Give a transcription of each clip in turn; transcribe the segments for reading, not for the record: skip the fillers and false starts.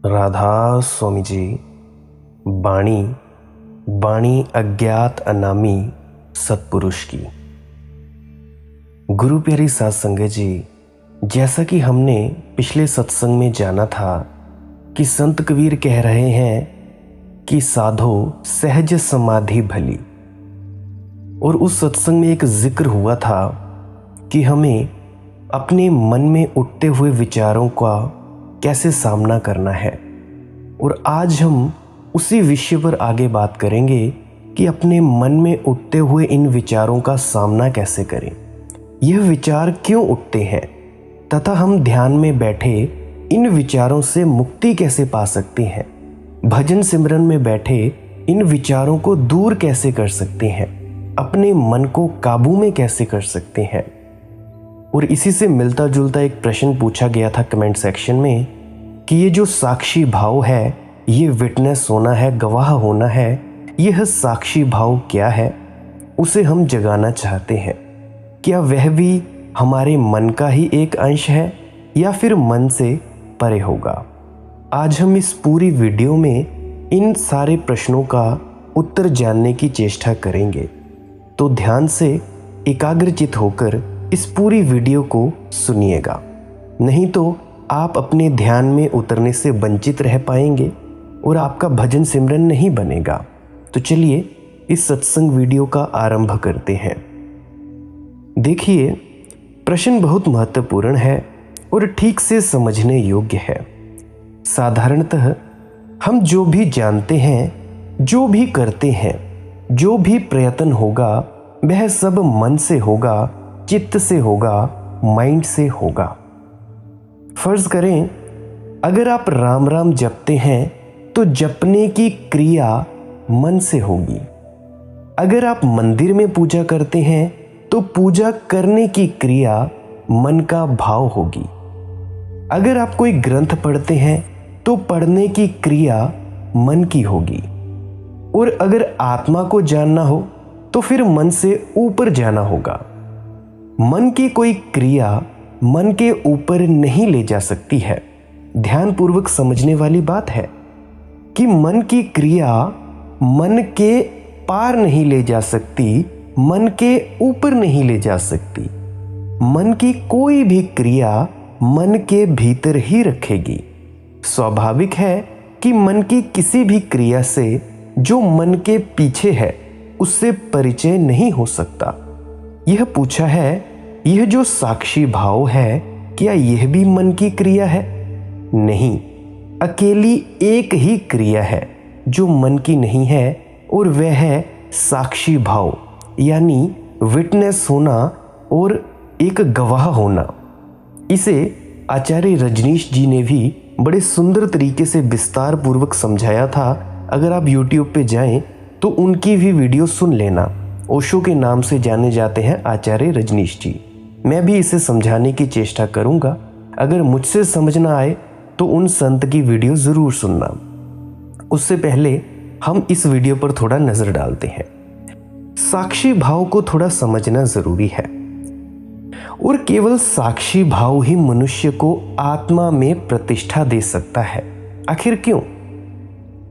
राधा स्वामी जी। बाणी बाणी अज्ञात अनामी सत्पुरुष की। गुरु प्यारी साध संगत जी, जैसा कि हमने पिछले सत्संग में जाना था कि संत कबीर कह रहे हैं कि साधो सहज समाधि भली। और उस सत्संग में एक जिक्र हुआ था कि हमें अपने मन में उठते हुए विचारों का कैसे सामना करना है। और आज हम उसी विषय पर आगे बात करेंगे कि अपने मन में उठते हुए इन विचारों का सामना कैसे करें, यह विचार क्यों उठते हैं तथा हम ध्यान में बैठे इन विचारों से मुक्ति कैसे पा सकते हैं, भजन सिमरन में बैठे इन विचारों को दूर कैसे कर सकते हैं, अपने मन को काबू में कैसे कर सकते हैं। और इसी से मिलता जुलता एक प्रश्न पूछा गया था कमेंट सेक्शन में कि ये जो साक्षी भाव है, ये विटनेस होना है, गवाह होना है, यह साक्षी भाव क्या है, उसे हम जगाना चाहते हैं। क्या वह भी हमारे मन का ही एक अंश है या फिर मन से परे होगा? आज हम इस पूरी वीडियो में इन सारे प्रश्नों का उत्तर जानने की चेष्टा करेंगे, तो ध्यान से एकाग्रचित होकर इस पूरी वीडियो को सुनिएगा, नहीं तो आप अपने ध्यान में उतरने से वंचित रह पाएंगे और आपका भजन सिमरन नहीं बनेगा। तो चलिए इस सत्संग वीडियो का आरंभ करते हैं। देखिए, प्रश्न बहुत महत्वपूर्ण है और ठीक से समझने योग्य है। साधारणतः हम जो भी जानते हैं, जो भी करते हैं, जो भी प्रयत्न होगा, वह सब मन से होगा, चित्त से होगा, माइंड से होगा। फर्ज करें अगर आप राम राम जपते हैं तो जपने की क्रिया मन से होगी। अगर आप मंदिर में पूजा करते हैं तो पूजा करने की क्रिया मन का भाव होगी। अगर आप कोई ग्रंथ पढ़ते हैं तो पढ़ने की क्रिया मन की होगी। और अगर आत्मा को जानना हो तो फिर मन से ऊपर जाना होगा। मन की कोई क्रिया मन के ऊपर नहीं ले जा सकती है। ध्यानपूर्वक समझने वाली बात है कि मन की क्रिया मन के पार नहीं ले जा सकती, मन के ऊपर नहीं ले जा सकती। मन की कोई भी क्रिया मन के भीतर ही रखेगी। स्वाभाविक है कि मन की किसी भी क्रिया से जो मन के पीछे है उससे परिचय नहीं हो सकता। यह पूछा है, यह जो साक्षी भाव है, क्या यह भी मन की क्रिया है? नहीं, अकेली एक ही क्रिया है जो मन की नहीं है, और वह है साक्षी भाव, यानी विटनेस होना और एक गवाह होना। इसे आचार्य रजनीश जी ने भी बड़े सुंदर तरीके से विस्तार पूर्वक समझाया था। अगर आप YouTube पे जाएं तो उनकी भी वीडियो सुन लेना। ओशो के नाम से जाने जाते हैं आचार्य रजनीश जी। मैं भी इसे समझाने की चेष्टा करूंगा। अगर मुझसे समझ ना आए तो उन संत की वीडियो ज़रूर सुनना। उससे पहले हम इस वीडियो पर थोड़ा नज़र डालते हैं। साक्षी भाव को थोड़ा समझना ज़रूरी है, और केवल साक्षी भाव ही मनुष्य को आत्मा में प्रतिष्ठा दे सकता है। आखिर क्यों?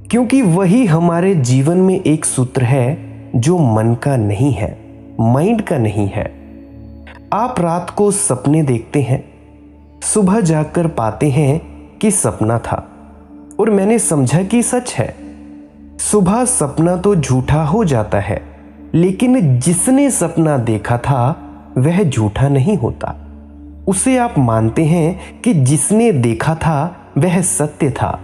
क्योंकि वही हमारे जीवन में एक सूत्र है जो मन का नहीं है, माइंड का नहीं है। आप रात को सपने देखते हैं, सुबह जागकर पाते हैं कि सपना था, और मैंने समझा कि सच है। सुबह सपना तो झूठा हो जाता है, लेकिन जिसने सपना देखा था वह झूठा नहीं होता। उसे आप मानते हैं कि जिसने देखा था वह सत्य था,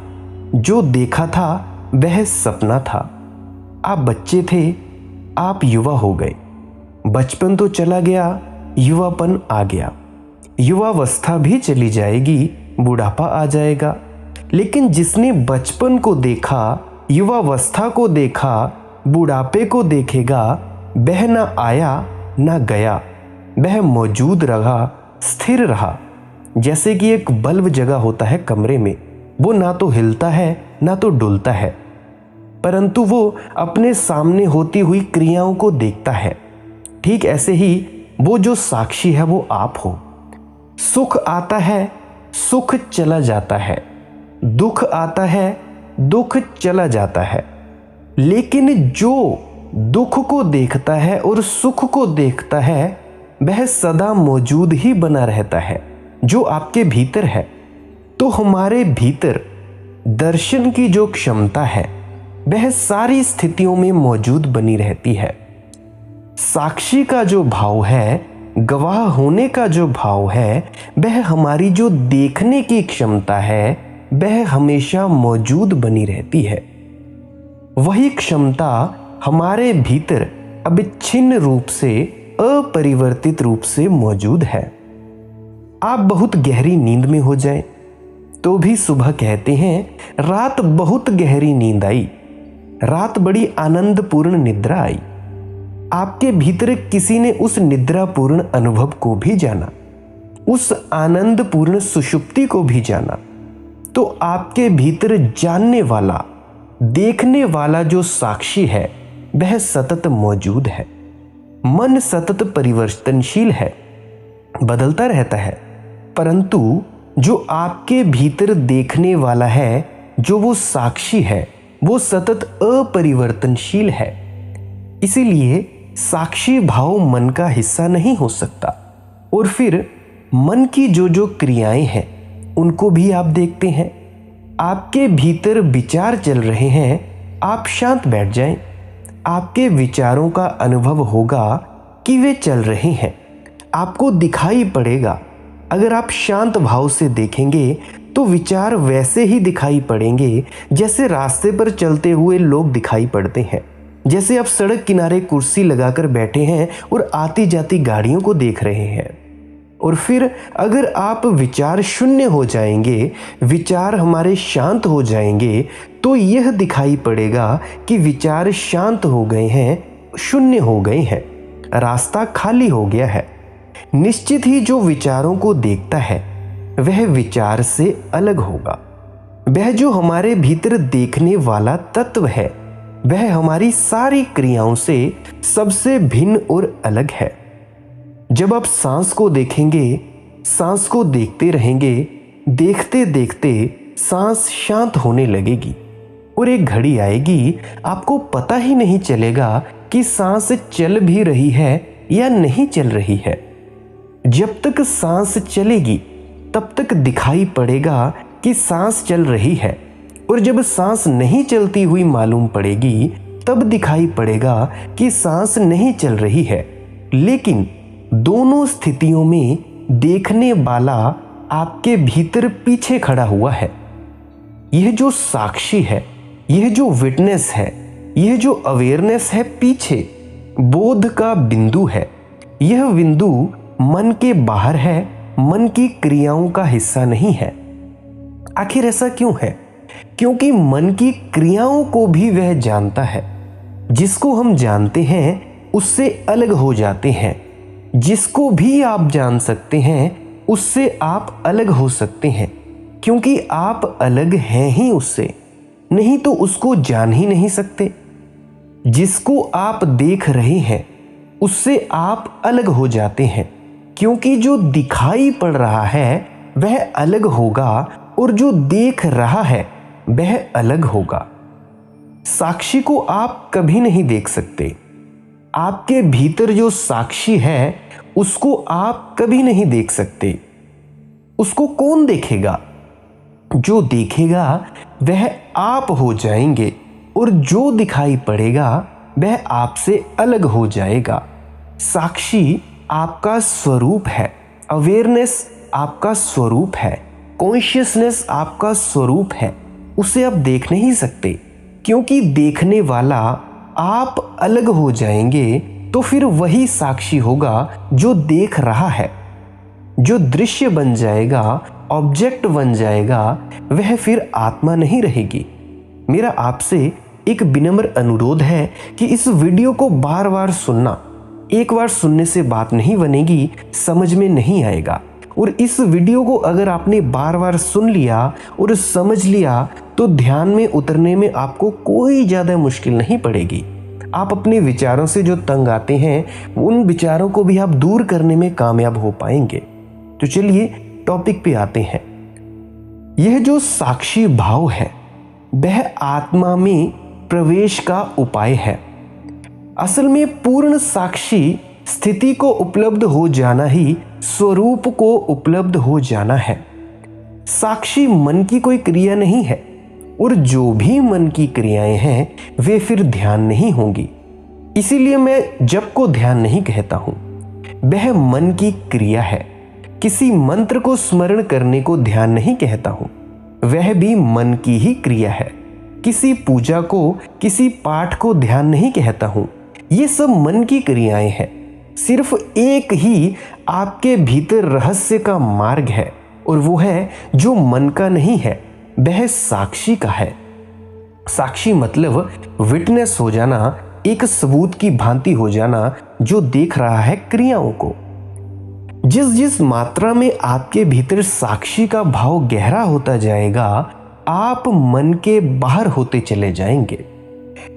जो देखा था वह सपना था। आप बच्चे थे, आप युवा हो गए। बचपन तो चला गया, युवापन आ गया। युवावस्था भी चली जाएगी, बुढ़ापा आ जाएगा। लेकिन जिसने बचपन को देखा, युवावस्था को देखा, बुढ़ापे को देखेगा, वह ना आया ना गया, वह मौजूद रहा, स्थिर रहा। जैसे कि एक बल्ब जगा होता है कमरे में, वो ना तो हिलता है ना तो डुलता है, परंतु वो अपने सामने होती हुई क्रियाओं को देखता है। ठीक ऐसे ही वो जो साक्षी है वो आप हो। सुख आता है, सुख चला जाता है, दुख आता है, दुख चला जाता है, लेकिन जो दुख को देखता है और सुख को देखता है वह सदा मौजूद ही बना रहता है, जो आपके भीतर है। तो हमारे भीतर दर्शन की जो क्षमता है वह सारी स्थितियों में मौजूद बनी रहती है। साक्षी का जो भाव है, गवाह होने का जो भाव है, वह हमारी जो देखने की क्षमता है वह हमेशा मौजूद बनी रहती है। वही क्षमता हमारे भीतर अविच्छिन्न रूप से, अपरिवर्तित रूप से मौजूद है। आप बहुत गहरी नींद में हो जाएं तो भी सुबह कहते हैं रात बहुत गहरी नींद आई, रात बड़ी आनंदपूर्ण निद्रा आई। आपके भीतर किसी ने उस निद्रापूर्ण अनुभव को भी जाना, उस आनंदपूर्ण सुषुप्ति को भी जाना। तो आपके भीतर जानने वाला, देखने वाला जो साक्षी है वह सतत मौजूद है। मन सतत परिवर्तनशील है, बदलता रहता है, परंतु जो आपके भीतर देखने वाला है, जो वो साक्षी है, वो सतत अपरिवर्तनशील है। इसीलिए साक्षी भाव मन का हिस्सा नहीं हो सकता। और फिर मन की जो जो क्रियाएं हैं उनको भी आप देखते हैं। आपके भीतर विचार चल रहे हैं, आप शांत बैठ जाएं, आपके विचारों का अनुभव होगा कि वे चल रहे हैं, आपको दिखाई पड़ेगा। अगर आप शांत भाव से देखेंगे तो विचार वैसे ही दिखाई पड़ेंगे जैसे रास्ते पर चलते हुए लोग दिखाई पड़ते हैं, जैसे आप सड़क किनारे कुर्सी लगाकर बैठे हैं और आती जाती गाड़ियों को देख रहे हैं। और फिर अगर आप विचार शून्य हो जाएंगे, विचार हमारे शांत हो जाएंगे, तो यह दिखाई पड़ेगा कि विचार शांत हो गए हैं, शून्य हो गए हैं, रास्ता खाली हो गया है। निश्चित ही जो विचारों को देखता है वह विचार से अलग होगा। वह जो हमारे भीतर देखने वाला तत्व है वह हमारी सारी क्रियाओं से सबसे भिन्न और अलग है। जब आप सांस को देखेंगे, सांस को देखते रहेंगे, देखते देखते सांस शांत होने लगेगी और एक घड़ी आएगी आपको पता ही नहीं चलेगा कि सांस चल भी रही है या नहीं चल रही है। जब तक सांस चलेगी तब तक दिखाई पड़ेगा कि सांस चल रही है, और जब सांस नहीं चलती हुई मालूम पड़ेगी तब दिखाई पड़ेगा कि सांस नहीं चल रही है। लेकिन दोनों स्थितियों में देखने वाला आपके भीतर पीछे खड़ा हुआ है। यह जो साक्षी है, यह जो विटनेस है, यह जो अवेयरनेस है, पीछे बोध का बिंदु है। यह बिंदु मन के बाहर है, मन की क्रियाओं का हिस्सा नहीं है। आखिर ऐसा क्यों है? क्योंकि मन की क्रियाओं को भी वह जानता है। जिसको हम जानते हैं उससे अलग हो जाते हैं। जिसको भी आप जान सकते हैं उससे आप अलग हो सकते हैं, क्योंकि आप अलग हैं ही उससे, नहीं तो उसको जान ही नहीं सकते। जिसको आप देख रहे हैं उससे आप अलग हो जाते हैं, क्योंकि जो दिखाई पड़ रहा है वह अलग होगा और जो देख रहा है वह अलग होगा। साक्षी को आप कभी नहीं देख सकते। आपके भीतर जो साक्षी है उसको आप कभी नहीं देख सकते। उसको कौन देखेगा? जो देखेगा वह आप हो जाएंगे, और जो दिखाई पड़ेगा वह आपसे अलग हो जाएगा। साक्षी आपका स्वरूप है, अवेयरनेस आपका स्वरूप है, कॉन्शियसनेस आपका स्वरूप है। उसे आप देख नहीं सकते, क्योंकि देखने वाला आप अलग हो जाएंगे तो फिर वही साक्षी होगा जो देख रहा है। जो दृश्य बन जाएगा, ऑब्जेक्ट बन जाएगा, वह फिर आत्मा नहीं रहेगी। मेरा आपसे एक विनम्र अनुरोध है कि इस वीडियो को बार बार सुनना। एक बार सुनने से बात नहीं बनेगी, समझ में नहीं आएगा। और इस वीडियो को अगर आपने बार बार सुन लिया और समझ लिया तो ध्यान में उतरने में आपको कोई ज़्यादा मुश्किल नहीं पड़ेगी। आप अपने विचारों से जो तंग आते हैं उन विचारों को भी आप दूर करने में कामयाब हो पाएंगे। तो चलिए टॉपिक पे आते हैं। यह जो साक्षी भाव है वह आत्मा में प्रवेश का उपाय है। असल में पूर्ण साक्षी स्थिति को उपलब्ध हो जाना ही स्वरूप को उपलब्ध हो जाना है। साक्षी मन की कोई क्रिया नहीं है और जो भी मन की क्रियाएं हैं वे फिर ध्यान नहीं होंगी। इसीलिए मैं जप को ध्यान नहीं कहता हूं, वह मन की क्रिया है। किसी मंत्र को स्मरण करने को ध्यान नहीं कहता हूं, वह भी मन की ही क्रिया है। किसी पूजा को, किसी पाठ को ध्यान नहीं कहता हूं, ये सब मन की क्रियाएं हैं। सिर्फ एक ही आपके भीतर रहस्य का मार्ग है और वो है जो मन का नहीं है, वह साक्षी का है। साक्षी मतलब विटनेस हो जाना, एक सबूत की भांति हो जाना जो देख रहा है क्रियाओं को। जिस जिस मात्रा में आपके भीतर साक्षी का भाव गहरा होता जाएगा, आप मन के बाहर होते चले जाएंगे।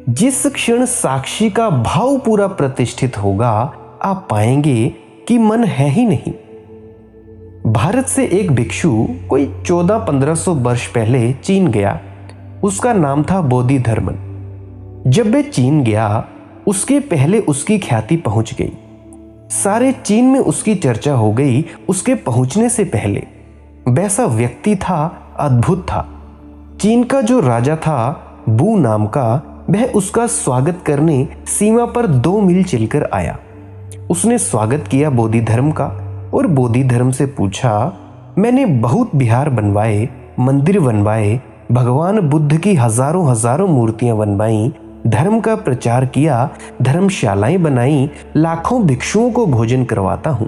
जिस क्षण साक्षी का भाव पूरा प्रतिष्ठित होगा, आप पाएंगे कि मन है ही नहीं। भारत से एक भिक्षु कोई 1400-1500 वर्ष पहले चीन गया। उसका नाम था बोधिधर्मन। जब वह चीन गया, उसके पहले उसकी ख्याति पहुंच गई। सारे चीन में उसकी चर्चा हो गई। उसके पहुंचने से पहले वैसा व्यक्ति था, अद्भुत था। चीन का जो राजा था बू नाम का, वह उसका स्वागत करने सीमा पर 2 मील चलकर आया। उसने स्वागत किया बोधि धर्म का और बोधि धर्म से पूछा, मैंने बहुत विहार बनवाए, मंदिर बनवाए, भगवान बुद्ध की हजारों हजारों मूर्तियां बनवाई, धर्म का प्रचार किया, धर्मशालाएं बनाई, लाखों भिक्षुओं को भोजन करवाता हूं।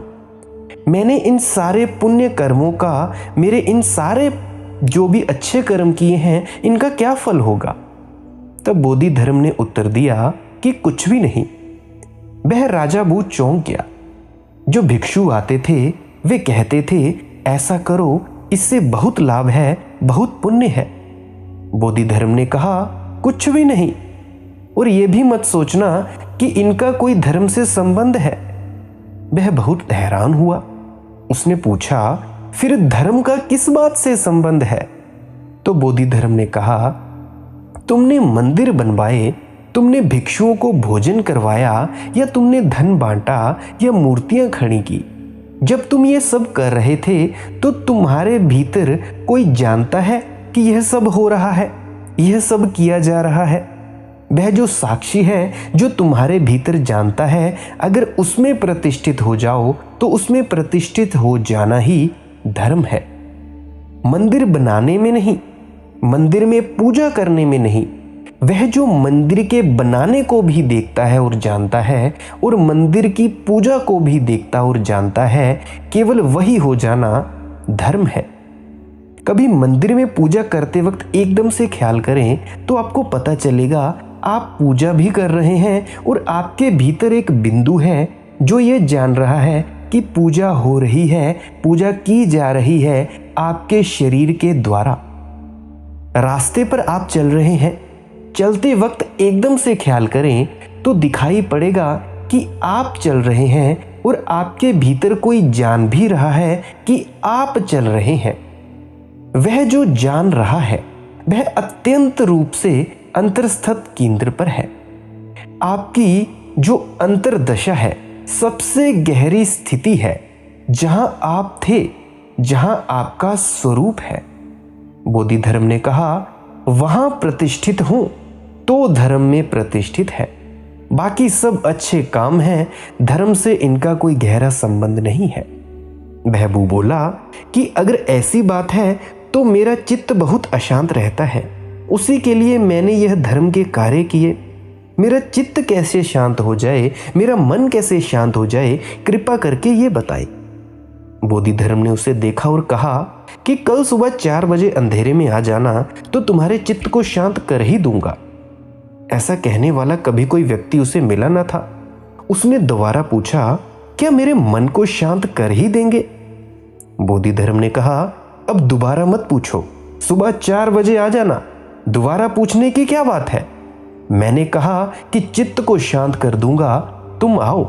मैंने इन सारे पुण्य कर्मों का, मेरे इन सारे जो भी अच्छे कर्म किए हैं, इनका क्या फल होगा? तब बोधि धर्म ने उत्तर दिया कि कुछ भी नहीं। वह राजा बू चौंक गया। जो भिक्षु आते थे वे कहते थे, ऐसा करो, इससे बहुत लाभ है, बहुत पुण्य है। बोधि धर्म ने कहा, कुछ भी नहीं, और यह भी मत सोचना कि इनका कोई धर्म से संबंध है। वह बहुत हैरान हुआ। उसने पूछा, फिर धर्म का किस बात से संबंध है? तो बोधि धर्म ने कहा, तुमने मंदिर बनवाए, तुमने भिक्षुओं को भोजन करवाया, या तुमने धन बांटा, या मूर्तियां खड़ी की। जब तुम ये सब कर रहे थे तो तुम्हारे भीतर कोई जानता है कि यह सब हो रहा है, यह सब किया जा रहा है? वह जो साक्षी है, जो तुम्हारे भीतर जानता है, अगर उसमें प्रतिष्ठित हो जाओ तो उसमें प्रतिष्ठित हो जाना ही धर्म है। मंदिर बनाने में नहीं, मंदिर में पूजा करने में नहीं, वह जो मंदिर के बनाने को भी देखता है और जानता है, और मंदिर की पूजा को भी देखता और जानता है, केवल वही हो जाना धर्म है। कभी मंदिर में पूजा करते वक्त एकदम से ख्याल करें तो आपको पता चलेगा आप पूजा भी कर रहे हैं और आपके भीतर एक बिंदु है जो ये जान रहा है कि पूजा हो रही है, पूजा की जा रही है आपके शरीर के द्वारा। रास्ते पर आप चल रहे हैं, चलते वक्त एकदम से ख्याल करें तो दिखाई पड़ेगा कि आप चल रहे हैं और आपके भीतर कोई जान भी रहा है कि आप चल रहे हैं। वह जो जान रहा है वह अत्यंत रूप से अंतर्स्थित केंद्र पर है। आपकी जो अंतर्दशा है सबसे गहरी स्थिति है, जहां आप थे, जहां आपका स्वरूप है। बोधि धर्म ने कहा, वहां प्रतिष्ठित हूं तो धर्म में प्रतिष्ठित है। बाकी सब अच्छे काम हैं, धर्म से इनका कोई गहरा संबंध नहीं है। महबूब बोला कि अगर ऐसी बात है तो मेरा चित्त बहुत अशांत रहता है, उसी के लिए मैंने यह धर्म के कार्य किए। मेरा चित्त कैसे शांत हो जाए, मेरा मन कैसे शांत हो जाए, कृपा करके ये बताए। बोधि धर्म ने उसे देखा और कहा कि कल सुबह 4 बजे अंधेरे में आ जाना तो तुम्हारे चित्त को शांत कर ही दूंगा। ऐसा कहने वाला कभी कोई व्यक्ति उसे मिला न था। उसने दोबारा पूछा, क्या मेरे मन को शांत कर ही देंगे? बोधि धर्म ने कहा, अब दोबारा मत पूछो, सुबह 4 बजे आ जाना। दोबारा पूछने की क्या बात है? मैंने कहा कि चित्त को शांत कर दूंगा, तुम आओ।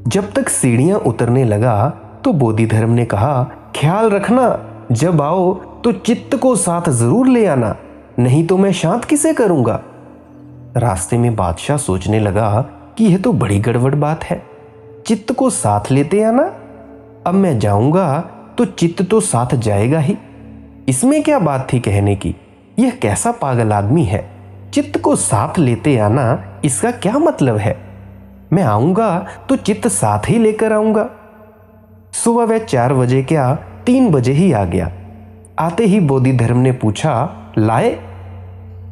जब तक सीढ़ियां उतरने लगा तो बोधि धर्म ने कहा, ख्याल रखना जब आओ तो चित्त को साथ जरूर ले आना, नहीं तो मैं शांत किसे करूंगा। रास्ते में बादशाह सोचने लगा कि यह तो बड़ी गड़बड़ बात है, चित्त को साथ लेते आना। अब मैं जाऊंगा तो चित्त तो साथ जाएगा ही, इसमें क्या बात थी कहने की। यह कैसा पागल आदमी है, चित्त को साथ लेते आना इसका क्या मतलब है। मैं आऊंगा तो चित्त साथ ही लेकर आऊंगा। सुबह वह 4 बजे क्या 3 बजे ही आ गया। आते ही बोधिधर्म ने पूछा, लाए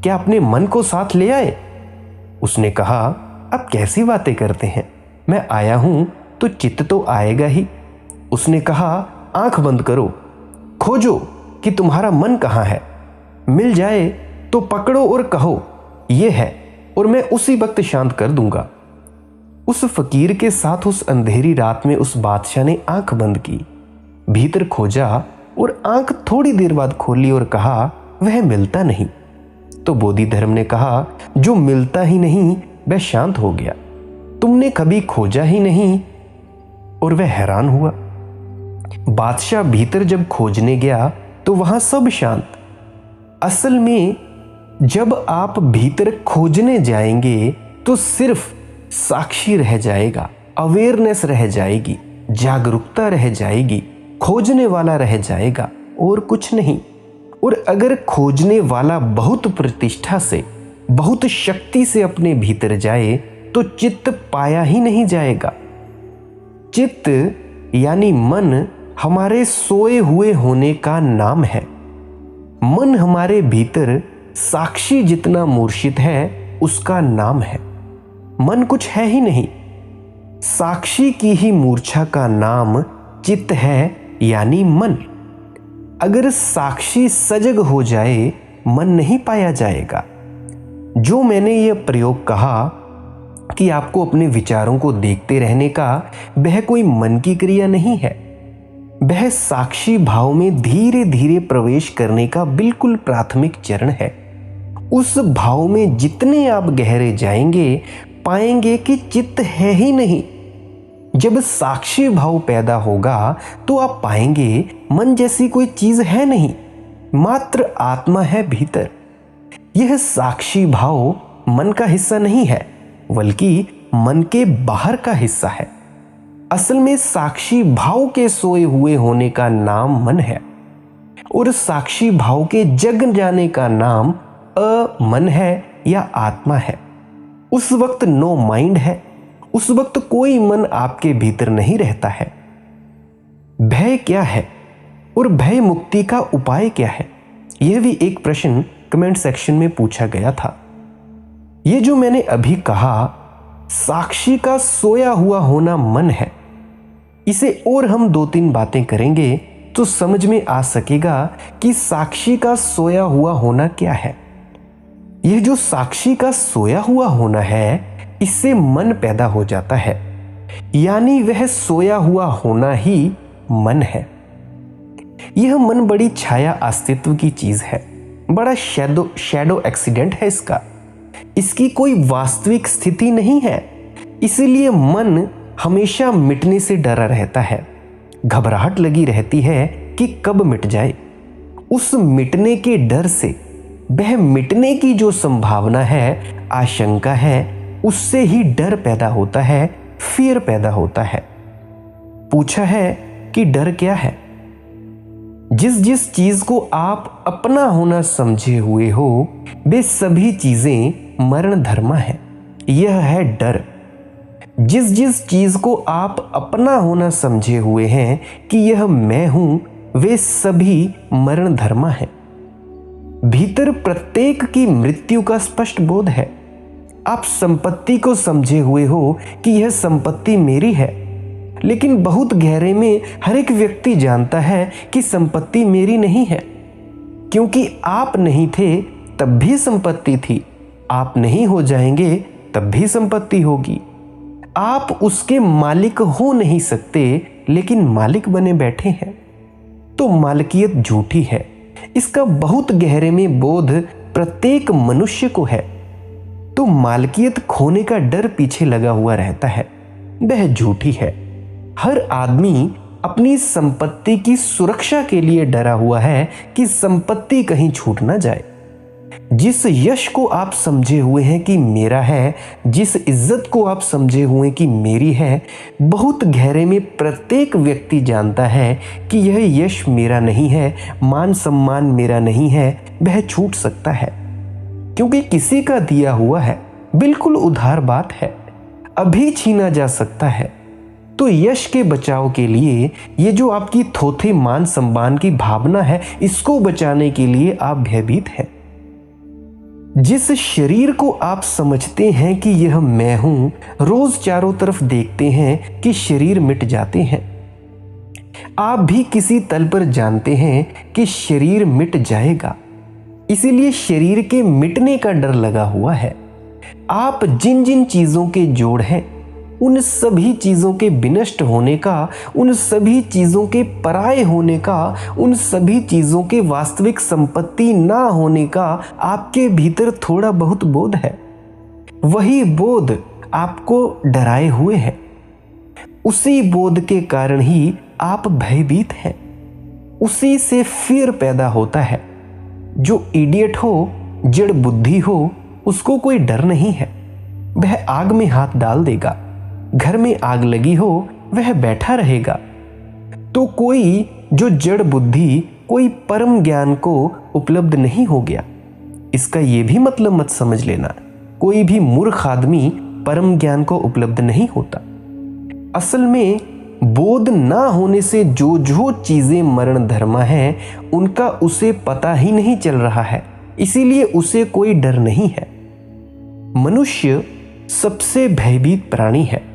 क्या अपने मन को साथ ले आए। उसने कहा, अब कैसी बातें करते हैं, मैं आया हूं तो चित्त तो आएगा ही। उसने कहा, आंख बंद करो, खोजो कि तुम्हारा मन कहाँ है, मिल जाए तो पकड़ो और कहो ये है, और मैं उसी वक्त शांत कर दूंगा। उस फकीर के साथ उस अंधेरी रात में उस बादशाह ने आंख बंद की, भीतर खोजा और आंख थोड़ी देर बाद खोली और कहा, वह मिलता नहीं। तो बोधिधर्म ने कहा, जो मिलता ही नहीं वह शांत हो गया, तुमने कभी खोजा ही नहीं। और वह हैरान हुआ। बादशाह भीतर जब खोजने गया तो वहां सब शांत। असल में जब आप भीतर खोजने जाएंगे तो सिर्फ साक्षी रह जाएगा, अवेयरनेस रह जाएगी, जागरूकता रह जाएगी, खोजने वाला रह जाएगा और कुछ नहीं। और अगर खोजने वाला बहुत प्रतिष्ठा से, बहुत शक्ति से अपने भीतर जाए तो चित्त पाया ही नहीं जाएगा। चित्त यानी मन हमारे सोए हुए होने का नाम है। मन हमारे भीतर साक्षी जितना मूर्छित है उसका नाम है। मन कुछ है ही नहीं, साक्षी की ही मूर्छा का नाम चित्त है यानी मन। अगर साक्षी सजग हो जाए मन नहीं पाया जाएगा। जो मैंने यह प्रयोग कहा कि आपको अपने विचारों को देखते रहने का, वह कोई मन की क्रिया नहीं है, वह साक्षी भाव में धीरे धीरे प्रवेश करने का बिल्कुल प्राथमिक चरण है। उस भाव में जितने आप गहरे जाएंगे पाएंगे कि चित्त है ही नहीं। जब साक्षी भाव पैदा होगा तो आप पाएंगे मन जैसी कोई चीज है नहीं, मात्र आत्मा है भीतर। यह साक्षी भाव मन का हिस्सा नहीं है, बल्कि मन के बाहर का हिस्सा है। असल में साक्षी भाव के सोए हुए होने का नाम मन है और साक्षी भाव के जग जाने का नाम अमन है या आत्मा है। उस वक्त नो माइंड है, उस वक्त कोई मन आपके भीतर नहीं रहता है। भय क्या है और भय मुक्ति का उपाय क्या है, यह भी एक प्रश्न कमेंट सेक्शन में पूछा गया था। यह जो मैंने अभी कहा साक्षी का सोया हुआ होना मन है, इसे और हम 2-3 बातें करेंगे तो समझ में आ सकेगा कि साक्षी का सोया हुआ होना क्या है। यह जो साक्षी का सोया हुआ होना है, इससे मन पैदा हो जाता है, यानी वह सोया हुआ होना ही मन है। यह मन बड़ी छाया अस्तित्व की चीज है, बड़ा शैडो एक्सीडेंट है इसका, इसकी कोई वास्तविक स्थिति नहीं है। इसीलिए मन हमेशा मिटने से डरा रहता है, घबराहट लगी रहती है कि कब मिट जाए। उस मिटने के डर से, वह मिटने की जो संभावना है, आशंका है, उससे ही डर पैदा होता है, फियर पैदा होता है। पूछा है कि डर क्या है? जिस जिस चीज को आप अपना होना समझे हुए हो वे सभी चीजें मरण धर्मा है, यह है डर। जिस जिस चीज को आप अपना होना समझे हुए हैं कि यह मैं हूं, वे सभी मरण धर्मा है। भीतर प्रत्येक की मृत्यु का स्पष्ट बोध है। आप संपत्ति को समझे हुए हो कि यह संपत्ति मेरी है, लेकिन बहुत गहरे में हर एक व्यक्ति जानता है कि संपत्ति मेरी नहीं है, क्योंकि आप नहीं थे तब भी संपत्ति थी, आप नहीं हो जाएंगे तब भी संपत्ति होगी। आप उसके मालिक हो नहीं सकते, लेकिन मालिक बने बैठे हैं, तो मालिकियत झूठी है। इसका बहुत गहरे में बोध प्रत्येक मनुष्य को है, तो मालिकियत खोने का डर पीछे लगा हुआ रहता है, वह झूठी है। हर आदमी अपनी संपत्ति की सुरक्षा के लिए डरा हुआ है कि संपत्ति कहीं छूट ना जाए। जिस यश को आप समझे हुए हैं कि मेरा है, जिस इज्जत को आप समझे हुए कि मेरी है, बहुत गहरे में प्रत्येक व्यक्ति जानता है कि यह यश मेरा नहीं है, मान सम्मान मेरा नहीं है, वह छूट सकता है क्योंकि किसी का दिया हुआ है, बिल्कुल उधार बात है, अभी छीना जा सकता है। तो यश के बचाव के लिए ये जो आपकी थोथे मान सम्मान की भावना है, इसको बचाने के लिए आप भयभीत हैं। जिस शरीर को आप समझते हैं कि यह मैं हूं, रोज चारों तरफ देखते हैं कि शरीर मिट जाते हैं। आप भी किसी तल पर जानते हैं कि शरीर मिट जाएगा, इसीलिए शरीर के मिटने का डर लगा हुआ है। आप जिन जिन चीजों के जोड़ हैं, उन सभी चीजों के विनष्ट होने का, उन सभी चीजों के पराये होने का, उन सभी चीजों के वास्तविक संपत्ति ना होने का आपके भीतर थोड़ा बहुत बोध है। वही बोध आपको डराए हुए है। उसी बोध के कारण ही आप भयभीत हैं। उसी से फियर पैदा होता है। जो इडियट हो, जड़ बुद्धि हो, उसको कोई डर नहीं है। वह आग में हाथ डाल देगा। घर में आग लगी हो, वह बैठा रहेगा। तो कोई जो जड़ बुद्धि, कोई परम ज्ञान को उपलब्ध नहीं हो गया, इसका यह भी मतलब मत समझ लेना कोई भी मूर्ख आदमी परम ज्ञान को उपलब्ध नहीं होता। असल में बोध ना होने से जो जो चीजें मरण धर्मा है, उनका उसे पता ही नहीं चल रहा है, इसीलिए उसे कोई डर नहीं है। मनुष्य सबसे भयभीत प्राणी है।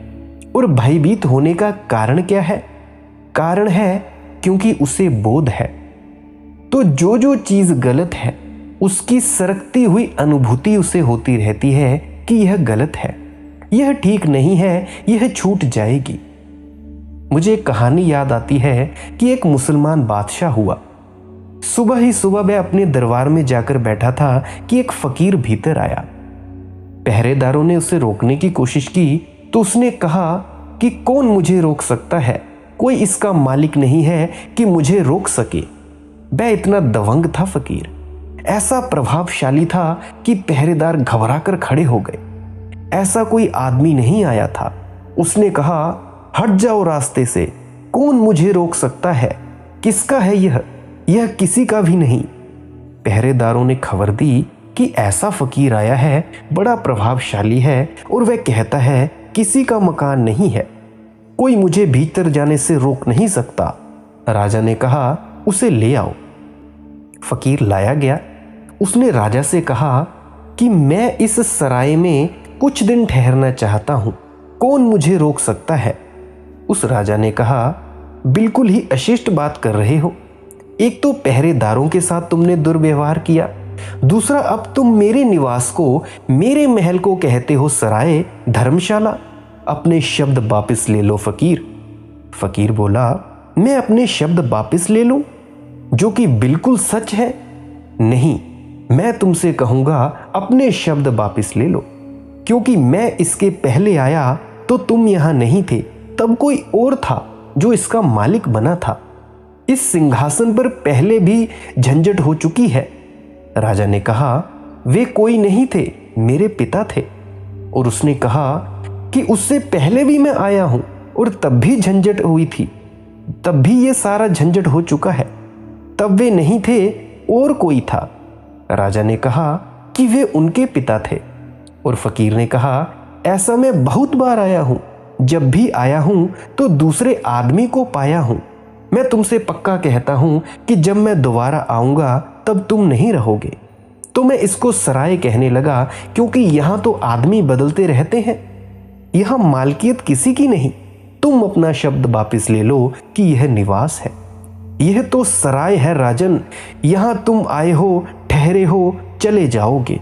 और भयभीत होने का कारण क्या है? कारण है क्योंकि उसे बोध है। तो जो जो चीज गलत है, उसकी सरकती हुई अनुभूति उसे होती रहती है कि यह गलत है, यह ठीक नहीं है, यह छूट जाएगी। मुझे एक कहानी याद आती है कि एक मुसलमान बादशाह हुआ। सुबह ही सुबह वह अपने दरबार में जाकर बैठा था कि एक फकीर भीतर आया। पहरेदारों ने उसे रोकने की कोशिश की तो उसने कहा कि कौन मुझे रोक सकता है, कोई इसका मालिक नहीं है कि मुझे रोक सके। वह इतना दबंग था फकीर, ऐसा प्रभावशाली था कि पहरेदार घबरा कर खड़े हो गए। ऐसा कोई आदमी नहीं आया था। उसने कहा, हट जाओ रास्ते से, कौन मुझे रोक सकता है, किसका है यह किसी का भी नहीं। पहरेदारों ने खबर दी कि ऐसा फकीर आया है, बड़ा प्रभावशाली है और वह कहता है किसी का मकान नहीं है, कोई मुझे भीतर जाने से रोक नहीं सकता। राजा ने कहा, उसे ले आओ। फकीर लाया गया। उसने राजा से कहा कि मैं इस सराय में कुछ दिन ठहरना चाहता हूं, कौन मुझे रोक सकता है। उस राजा ने कहा, बिल्कुल ही अशिष्ट बात कर रहे हो। एक तो पहरेदारों के साथ तुमने दुर्व्यवहार किया, दूसरा अब तुम मेरे निवास को, मेरे महल को कहते हो सराय, धर्मशाला। अपने शब्द वापस ले लो फकीर। फकीर बोला, मैं अपने शब्द वापस ले लूं, जो कि बिल्कुल सच है? नहीं, मैं तुमसे कहूंगा अपने शब्द वापस ले लो, क्योंकि मैं इसके पहले आया तो तुम यहां नहीं थे, तब कोई और था जो इसका मालिक बना था। इस सिंहासन पर पहले भी झंझट हो चुकी है। राजा ने कहा, वे कोई नहीं थे, मेरे पिता थे। और उसने कहा कि उससे पहले भी मैं आया हूं और तब भी झंझट हुई थी, तब भी ये सारा झंझट हो चुका है। तब वे नहीं थे और कोई था। राजा ने कहा कि वे उनके पिता थे। और फकीर ने कहा, ऐसा मैं बहुत बार आया हूं, जब भी आया हूं तो दूसरे आदमी को पाया हूं। मैं तुमसे पक्का कहता हूं कि जब मैं दोबारा आऊंगा तब तुम नहीं रहोगे। तो मैं इसको सराय कहने लगा, क्योंकि यहां तो आदमी बदलते रहते हैं, यहां मालकियत किसी की नहीं। तुम अपना शब्द वापस ले लो कि यह निवास है, यह तो सराय है राजन, यहां तुम आए हो, ठहरे हो, चले जाओगे।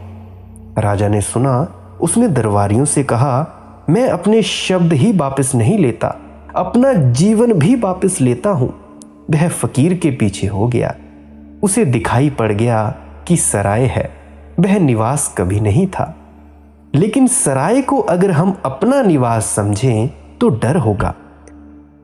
राजा ने सुना। उसने दरबारियों से कहा, मैं अपने शब्द ही वापस नहीं लेता, अपना जीवन भी वापस लेता हूं। वह फकीर के पीछे हो गया। उसे दिखाई पड़ गया कि सराय है, वह निवास कभी नहीं था। लेकिन सराय को अगर हम अपना निवास समझें तो डर होगा।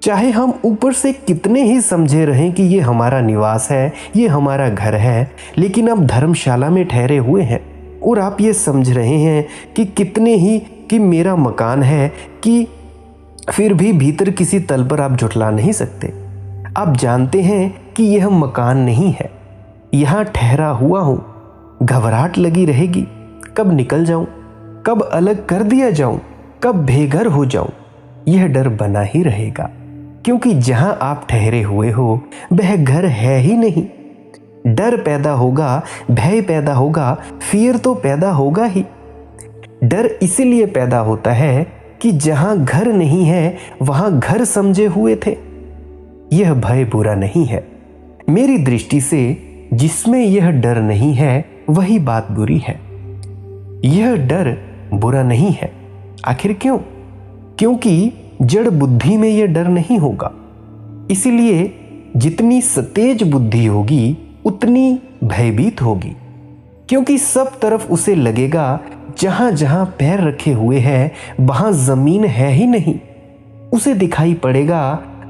चाहे हम ऊपर से कितने ही समझे रहें कि ये हमारा निवास है, ये हमारा घर है, लेकिन अब धर्मशाला में ठहरे हुए हैं और आप ये समझ रहे हैं कि कितने ही कि मेरा मकान है, कि फिर भी भीतर किसी तल पर आप झुठला नहीं सकते। आप जानते हैं कि यह मकान नहीं है, यहाँ ठहरा हुआ हूँ। घबराहट लगी रहेगी, कब निकल जाऊं, कब अलग कर दिया जाऊं, कब बेघर हो जाऊं। यह डर बना ही रहेगा, क्योंकि जहां आप ठहरे हुए हो वह घर है ही नहीं। डर पैदा होगा, भय पैदा होगा, फियर तो पैदा होगा ही। डर इसीलिए पैदा होता है कि जहां घर नहीं है वहां घर समझे हुए थे। यह भय बुरा नहीं है। मेरी दृष्टि से जिसमें यह डर नहीं है वही बात बुरी है। यह डर बुरा नहीं है। आखिर क्यों? क्योंकि जड़ बुद्धि में यह डर नहीं होगा। इसीलिए जितनी सतेज बुद्धि होगी उतनी भयभीत होगी, क्योंकि सब तरफ उसे लगेगा जहां जहां पैर रखे हुए हैं वहां जमीन है ही नहीं। उसे दिखाई पड़ेगा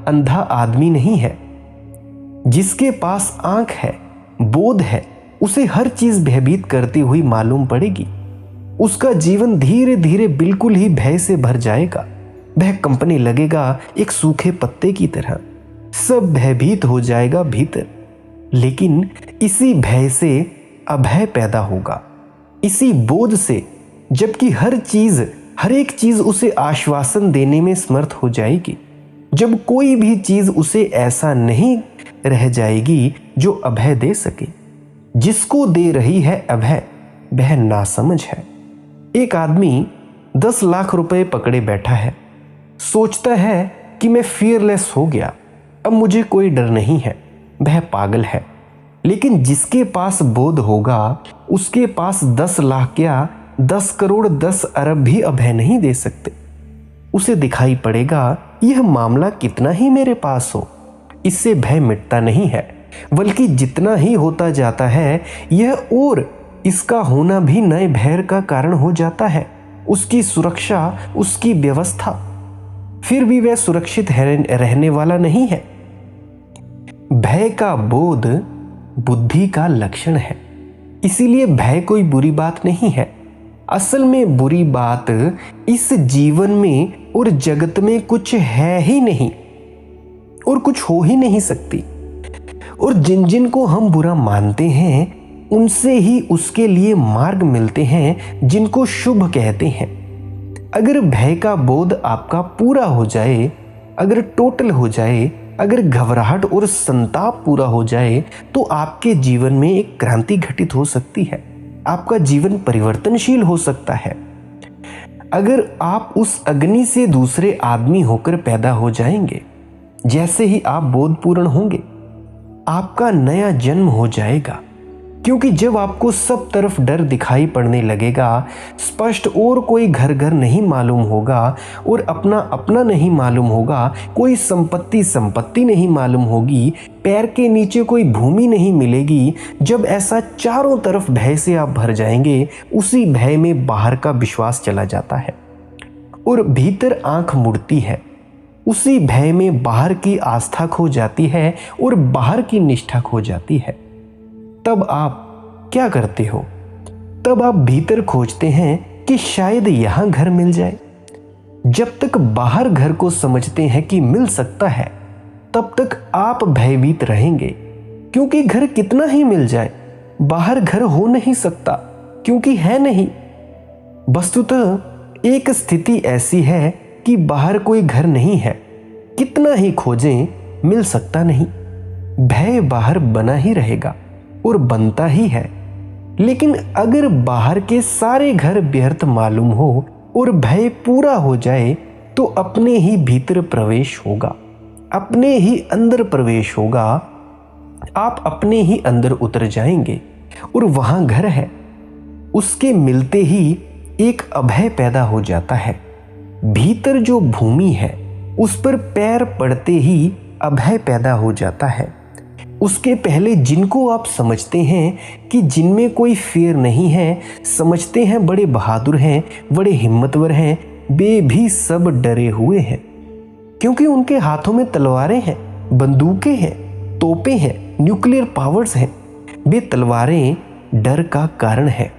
अंधा आदमी नहीं है। जिसके पास आंख है, बोध है, उसे हर चीज भयभीत करती हुई मालूम पड़ेगी। उसका जीवन धीरे धीरे बिल्कुल ही भय से भर जाएगा। वह कंपनी लगेगा एक सूखे पत्ते की तरह। सब भयभीत हो जाएगा भीतर। लेकिन इसी भय से अभय पैदा होगा, इसी बोध से। जबकि हर एक चीज उसे आश्वासन देने में समर्थ हो जाएगी। जब कोई भी चीज उसे ऐसा नहीं रह जाएगी जो अभय दे सके। जिसको दे रही है अभय वह नासमझ है। एक आदमी 10 लाख रुपए पकड़े बैठा है। सोचता है कि मैं फियरलेस हो गया, अब मुझे कोई डर नहीं है। वह पागल है। लेकिन जिसके पास बोध होगा उसके पास 10 लाख क्या 10 करोड़ 10 अरब भी अभय नहीं दे सकते। उसे दिखाई पड़ेगा यह मामला कितना ही मेरे पास हो, इससे भय मिटता नहीं है, बल्कि जितना ही होता जाता है यह और इसका होना भी नए भय का कारण हो जाता है। उसकी सुरक्षा, उसकी व्यवस्था, फिर भी वह सुरक्षित रहने वाला नहीं है। भय का बोध बुद्धि का लक्षण है। इसीलिए भय कोई बुरी बात नहीं है। असल में बुरी बात इस जीवन में और जगत में कुछ है ही नहीं और कुछ हो ही नहीं सकती। और जिन जिन को हम बुरा मानते हैं उनसे ही उसके लिए मार्ग मिलते हैं जिनको शुभ कहते हैं। अगर भय का बोध आपका पूरा हो जाए, अगर टोटल हो जाए, अगर घबराहट और संताप पूरा हो जाए, तो आपके जीवन में एक क्रांति घटित हो सकती है। आपका जीवन परिवर्तनशील हो सकता है। अगर आप उस अग्नि से दूसरे आदमी होकर पैदा हो जाएंगे, जैसे ही आप बोधपूर्ण होंगे, आपका नया जन्म हो जाएगा। क्योंकि जब आपको सब तरफ डर दिखाई पड़ने लगेगा, स्पष्ट और कोई घर घर नहीं मालूम होगा और अपना अपना नहीं मालूम होगा, कोई संपत्ति नहीं मालूम होगी, पैर के नीचे कोई भूमि नहीं मिलेगी, जब ऐसा चारों तरफ भय से आप भर जाएंगे, उसी भय में बाहर का विश्वास चला जाता है और भीतर आंख मुड़ती है। उसी भय में बाहर की आस्था खो जाती है और बाहर की निष्ठा खो जाती है। तब आप क्या करते हो? तब आप भीतर खोजते हैं कि शायद यहां घर मिल जाए। जब तक बाहर घर को समझते हैं कि मिल सकता है, तब तक आप भयभीत रहेंगे, क्योंकि घर कितना ही मिल जाए, बाहर घर हो नहीं सकता, क्योंकि है नहीं। वस्तुतः एक स्थिति ऐसी है कि बाहर कोई घर नहीं है, कितना ही खोजें मिल सकता नहीं। भय बाहर बना ही रहेगा और बनता ही है। लेकिन अगर बाहर के सारे घर व्यर्थ मालूम हो और भय पूरा हो जाए, तो अपने ही भीतर प्रवेश होगा, अपने ही अंदर प्रवेश होगा। आप अपने ही अंदर उतर जाएंगे और वहां घर है। उसके मिलते ही एक अभय पैदा हो जाता है। भीतर जो भूमि है उस पर पैर पड़ते ही अभय पैदा हो जाता है। उसके पहले जिनको आप समझते हैं कि जिनमें कोई फेर नहीं है, समझते हैं बड़े बहादुर हैं, बड़े हिम्मतवर हैं, वे भी सब डरे हुए हैं, क्योंकि उनके हाथों में तलवारें हैं, बंदूकें हैं, तोपें हैं, न्यूक्लियर पावर्स हैं। वे तलवारें डर का कारण है।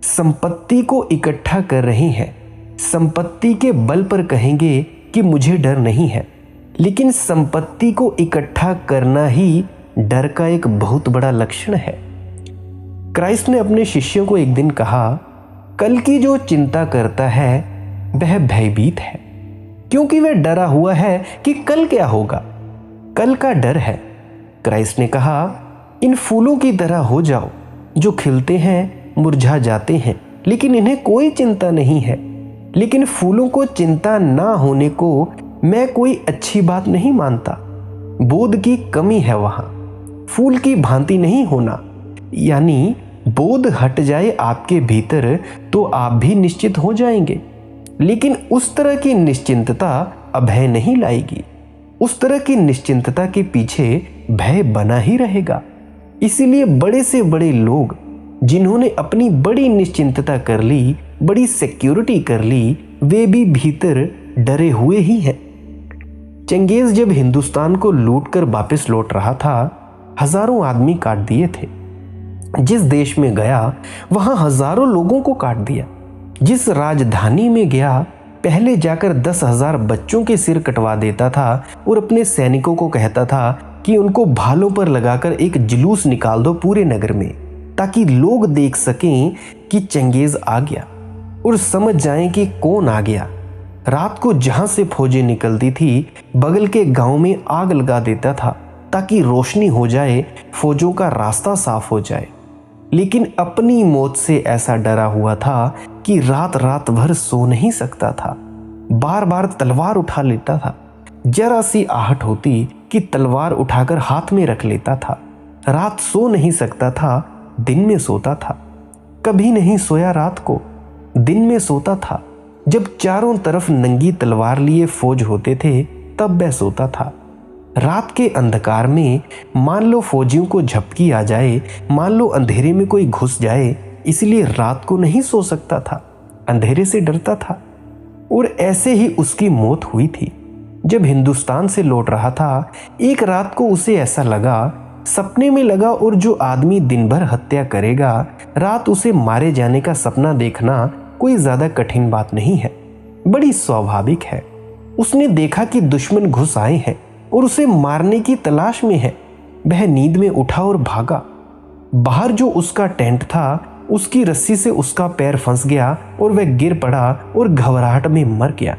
संपत्ति को इकट्ठा कर रही हैं। संपत्ति के बल पर कहेंगे कि मुझे डर नहीं है, लेकिन संपत्ति को इकट्ठा करना ही डर का एक बहुत बड़ा लक्षण है। क्राइस्ट ने अपने शिष्यों को एक दिन कहा, कल की जो चिंता करता है वह भयभीत है, क्योंकि वह डरा हुआ है कि कल क्या होगा। कल का डर है। क्राइस्ट ने कहा, इन फूलों की तरह हो जाओ जो खिलते हैं, मुरझा जाते हैं, लेकिन इन्हें कोई चिंता नहीं है। लेकिन फूलों को चिंता ना होने को मैं कोई अच्छी बात नहीं मानता। बोध की कमी है वहां। फूल की भांति नहीं होना, यानी बोध हट जाए आपके भीतर तो आप भी निश्चित हो जाएंगे। लेकिन उस तरह की निश्चिंतता अभय नहीं लाएगी। उस तरह की निश्चिंतता के पीछे भय बना ही रहेगा। इसीलिए बड़े से बड़े लोग जिन्होंने अपनी बड़ी निश्चिंतता कर ली, बड़ी सिक्योरिटी कर ली, वे भी भीतर डरे हुए ही हैं। चंगेज जब हिंदुस्तान को लूटकर वापस लौट रहा था, हजारों आदमी काट दिए थे। जिस देश में गया वहां हजारों लोगों को काट दिया। जिस राजधानी में गया पहले जाकर 10,000 बच्चों के सिर कटवा देता था और अपने सैनिकों को कहता था कि उनको भालों पर लगाकर एक जुलूस निकाल दो पूरे नगर में, ताकि लोग देख सकें कि चंगेज आ गया और समझ जाएं कि कौन आ गया। रात को जहां से फौजें निकलती थी, बगल के गांव में आग लगा देता था ताकि रोशनी हो जाए, फौजों का रास्ता साफ हो जाए। लेकिन अपनी मौत से ऐसा डरा हुआ था कि रात रात भर सो नहीं सकता था। बार बार तलवार उठा लेता था। जरा सी आहट होती कि तलवार उठाकर हाथ में रख लेता था। रात सो नहीं सकता था, दिन में सोता था। कभी नहीं सोया रात को, दिन में सोता था। जब चारों तरफ नंगी तलवार लिए फौज होते थे तब वह सोता था। रात के अंधकार में मान लो फौजियों को झपकी आ जाए, मान लो अंधेरे में कोई घुस जाए, इसलिए रात को नहीं सो सकता था, अंधेरे से डरता था। और ऐसे ही उसकी मौत हुई थी। जब हिंदुस्तान से लौट रहा था, एक रात को उसे ऐसा लगा, सपने में लगा, और जो आदमी दिन भर हत्या करेगा, रात उसे मारे जाने का सपना देखना कोई ज्यादा कठिन बात नहीं है, बड़ी स्वाभाविक है। उसने देखा कि दुश्मन घुस आए हैं और उसे मारने की तलाश में है। वह नींद में उठा और भागा। बाहर जो उसका टेंट था, उसकी रस्सी से उसका पैर फंस गया और वह गिर पड़ा और घबराहट में मर गया।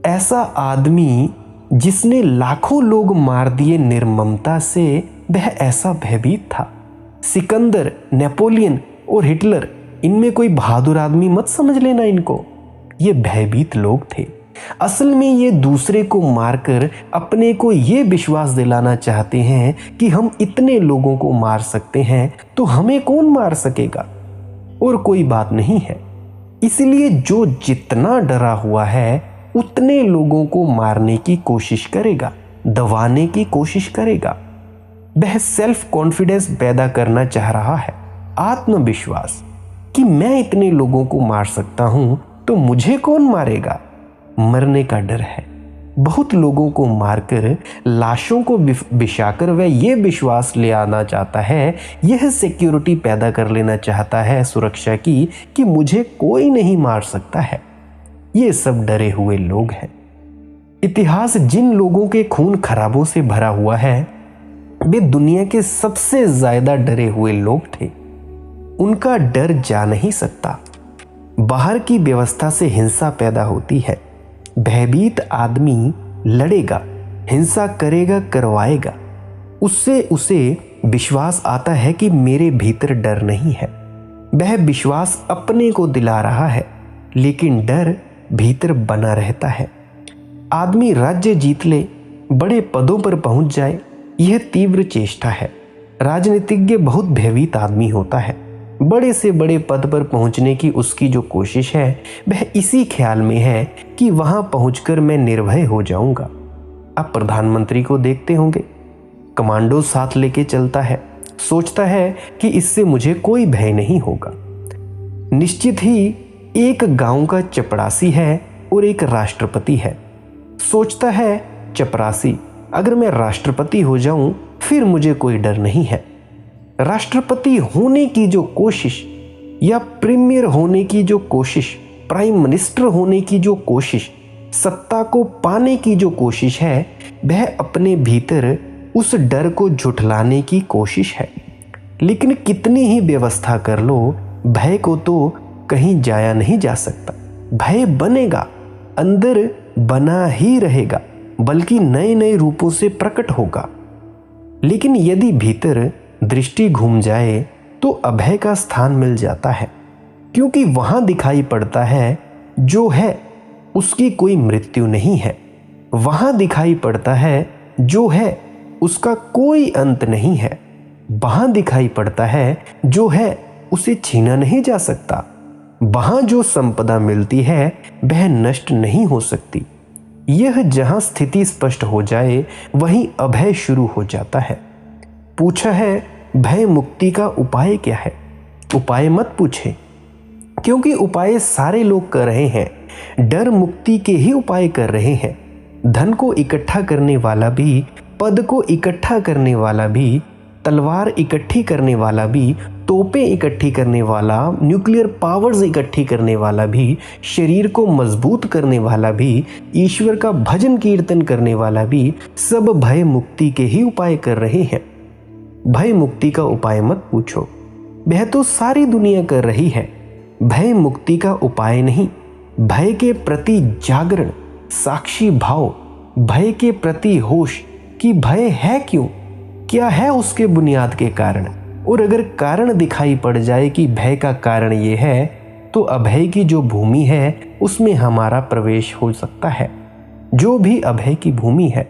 ऐसा आदमी जिसने लाखों लोग मार दिए निर्ममता से, वह ऐसा भयभीत था। सिकंदर, नेपोलियन और हिटलर, इनमें कोई बहादुर आदमी मत समझ लेना इनको। ये भयभीत लोग थे। असल में ये दूसरे को मारकर अपने को ये विश्वास दिलाना चाहते हैं कि हम इतने लोगों को मार सकते हैं तो हमें कौन मार सकेगा, और कोई बात नहीं है। इसलिए जो जितना डरा हुआ है उतने लोगों को मारने की कोशिश करेगा, दबाने की कोशिश करेगा। वह सेल्फ कॉन्फिडेंस पैदा करना चाह रहा है, आत्मविश्वास, कि मैं इतने लोगों को मार सकता हूं तो मुझे कौन मारेगा। मरने का डर है। बहुत लोगों को मारकर, लाशों को बिछाकर वह यह विश्वास ले आना चाहता है, यह सिक्योरिटी पैदा कर लेना चाहता है सुरक्षा की, कि मुझे कोई नहीं मार सकता है। ये सब डरे हुए लोग हैं। इतिहास जिन लोगों के खून खराबों से भरा हुआ है, वे दुनिया के सबसे ज्यादा डरे हुए लोग थे। उनका डर जा नहीं सकता। बाहर की व्यवस्था से हिंसा पैदा होती है। भयभीत आदमी लड़ेगा, हिंसा करेगा, करवाएगा। उससे उसे विश्वास आता है कि मेरे भीतर डर नहीं है। वह विश्वास अपने को दिला रहा है, लेकिन डर भीतर बना रहता है। आदमी राज्य जीत ले, बड़े पदों पर पहुंच जाए, यह तीव्र चेष्टा है। राजनीतिज्ञ बहुत भयभीत आदमी होता है। बड़े से बड़े पद पर पहुंचने की उसकी जो कोशिश है, वह इसी ख्याल में है कि वहां पहुंचकर मैं निर्भय हो जाऊंगा। आप प्रधानमंत्री को देखते होंगे, कमांडो साथ लेके चलता है, सोचता है कि इससे मुझे कोई भय नहीं होगा। निश्चित ही एक गांव का चपड़ासी है और एक राष्ट्रपति है। सोचता है चपरासी, अगर मैं राष्ट्रपति हो जाऊं फिर मुझे कोई डर नहीं है। राष्ट्रपति होने की जो कोशिश या प्रीमियर होने की जो कोशिश, प्राइम मिनिस्टर होने की जो कोशिश, सत्ता को पाने की जो कोशिश है, वह अपने भीतर उस डर को झुठलाने की कोशिश है। लेकिन कितनी ही व्यवस्था कर लो, भय को तो कहीं जाया नहीं जा सकता। भय बनेगा, अंदर बना ही रहेगा, बल्कि नए नए रूपों से प्रकट होगा। लेकिन यदि भीतर दृष्टि घूम जाए तो अभय का स्थान मिल जाता है, क्योंकि वहां दिखाई पड़ता है जो है उसकी कोई मृत्यु नहीं है। वहां दिखाई पड़ता है जो है उसका कोई अंत नहीं है। वहां दिखाई पड़ता है जो है उसे छीना नहीं जा सकता। वहां जो संपदा मिलती है वह नष्ट नहीं हो सकती। यह जहां स्थिति स्पष्ट हो जाए वहीं अभय शुरू हो जाता है। पूछा है भय मुक्ति का उपाय क्या है? उपाय मत पूछे, क्योंकि उपाय सारे लोग कर रहे हैं। डर मुक्ति के ही उपाय कर रहे हैं। धन को इकट्ठा करने वाला भी, पद को इकट्ठा करने वाला भी, तलवार इकट्ठी करने वाला भी, तोपें इकट्ठी करने वाला, न्यूक्लियर पावर्स इकट्ठी करने वाला भी, शरीर को मजबूत करने वाला भी, ईश्वर का भजन कीर्तन करने वाला भी, सब भय मुक्ति के ही उपाय कर रहे हैं। भय मुक्ति का उपाय मत पूछो, वह तो सारी दुनिया कर रही है। भय मुक्ति का उपाय नहीं, भय के प्रति जागरण, साक्षी भाव, भय के प्रति होश कि भय है क्यों, क्या है उसके बुनियाद के कारण। और अगर कारण दिखाई पड़ जाए कि भय का कारण ये है, तो अभय की जो भूमि है उसमें हमारा प्रवेश हो सकता है। जो भी अभय की भूमि है,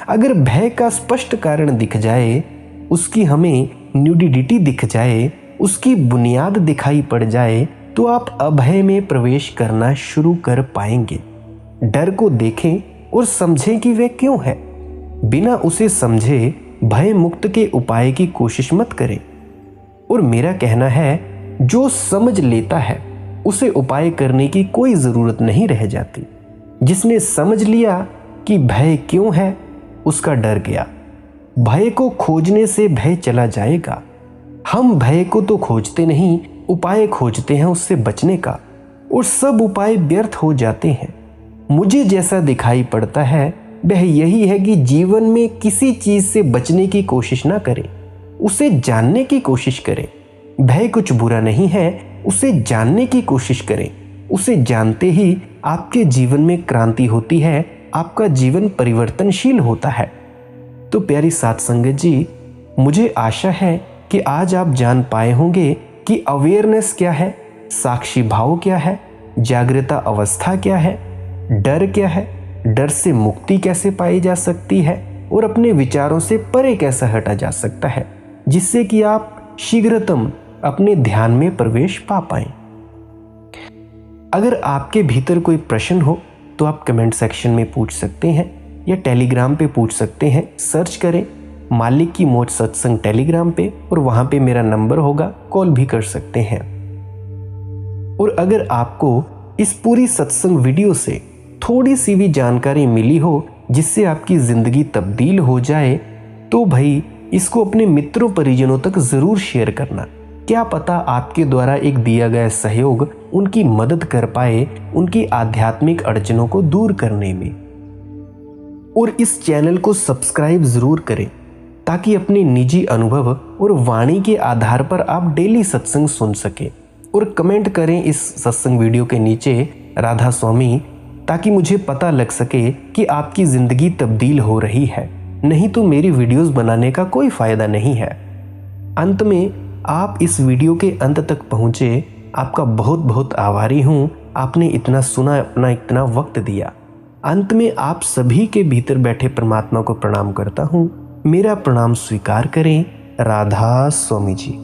अगर भय का स्पष्ट कारण दिख जाए, उसकी हमें न्यूडिडिटी दिख जाए, उसकी बुनियाद दिखाई पड़ जाए, तो आप अभय में प्रवेश करना शुरू कर पाएंगे। डर को देखें और समझें कि वह क्यों है। बिना उसे समझे भय मुक्त के उपाय की कोशिश मत करें। और मेरा कहना है, जो समझ लेता है उसे उपाय करने की कोई ज़रूरत नहीं रह जाती। जिसने समझ लिया कि भय क्यों है, उसका डर गया। भय को खोजने से भय चला जाएगा। हम भय को तो खोजते नहीं, उपाय खोजते हैं उससे बचने का, और सब उपाय व्यर्थ हो जाते हैं। मुझे जैसा दिखाई पड़ता है वह यही है कि जीवन में किसी चीज से बचने की कोशिश ना करें, उसे जानने की कोशिश करें। भय कुछ बुरा नहीं है, उसे जानने की कोशिश करें। उसे जानते ही आपके जीवन में क्रांति होती है, आपका जीवन परिवर्तनशील होता है। तो प्यारी साथ संगत जी, मुझे आशा है कि आज आप जान पाए होंगे कि अवेयरनेस क्या है, साक्षी भाव क्या है, जागृता अवस्था क्या है, डर क्या है, डर से मुक्ति कैसे पाई जा सकती है, और अपने विचारों से परे कैसे हटा जा सकता है, जिससे कि आप शीघ्रतम अपने ध्यान में प्रवेश पा पाएं। अगर आपके भीतर कोई प्रश्न हो तो आप कमेंट सेक्शन में पूछ सकते हैं या टेलीग्राम पे पूछ सकते हैं। सर्च करें मालिक की मौज सत्संग टेलीग्राम पे, और वहां पे मेरा नंबर होगा, कॉल भी कर सकते हैं। और अगर आपको इस पूरी सत्संग वीडियो से थोड़ी सी भी जानकारी मिली हो जिससे आपकी जिंदगी तब्दील हो जाए, तो भाई इसको अपने मित्रों परिजनों तक जरूर शेयर करना। क्या पता आपके द्वारा एक दिया गया सहयोग उनकी मदद कर पाए, उनकी आध्यात्मिक अड़चनों को दूर करने में। और इस चैनल को सब्सक्राइब जरूर करें, ताकि अपने निजी अनुभव और वाणी के आधार पर आप डेली सत्संग सुन सकें। और कमेंट करें इस सत्संग वीडियो के नीचे राधा स्वामी, ताकि मुझे पता लग सके कि आपकी ज़िंदगी तब्दील हो रही है। नहीं तो मेरी वीडियोस बनाने का कोई फ़ायदा नहीं है। अंत में आप इस वीडियो के अंत तक पहुँचे, आपका बहुत बहुत आभारी हूँ। आपने इतना सुना, अपना इतना वक्त दिया। अंत में आप सभी के भीतर बैठे परमात्मा को प्रणाम करता हूँ। मेरा प्रणाम स्वीकार करें। राधा स्वामी जी।